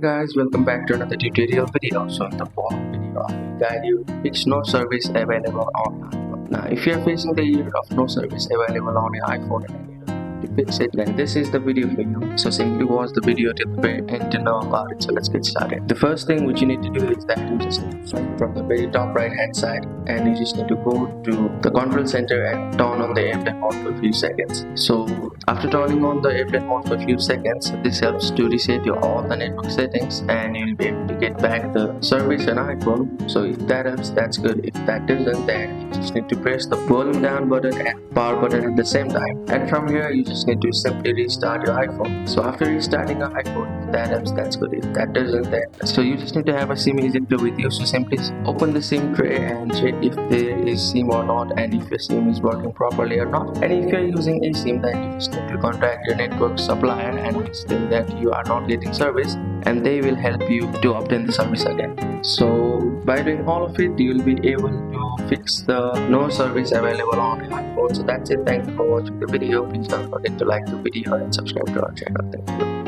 Guys, welcome back to another tutorial video. So in the following video, I will guide you which no service available on iPhone. Now if you are facing the error of no service available on your iPhone and you don't know how to fix it, then this is the video for you. So simply watch the video till the very end to know about it. So let's get started. The first thing which you need to do is that you just need to find from the very top right hand side, and you just need to go to the control center and turn on the airplane mode for a few seconds. So after turning on the airplane mode for a few seconds, this helps to reset your all the network settings and you'll be able to get back the service on iPhone. So if that helps, that's good. If that doesn't, then you just need to press the volume down button and power button at the same time. And from here, you just need to simply restart your iPhone. So after restarting your iPhone, if that helps, that's good. If that doesn't, then so you just need to have a SIM ejector with you. So simply open the SIM tray and check if there is SIM or not, and if your SIM is working properly or not. And if you're using a SIM, then you just need to contact your network supplier and tell that you are not getting service, and they will help you to obtain the service again. So by doing all of it, you will be able to fix the no service available on your iPhone. So that's it. Thank you for watching the video. Please don't forget to like the video and subscribe to our channel. Thank you.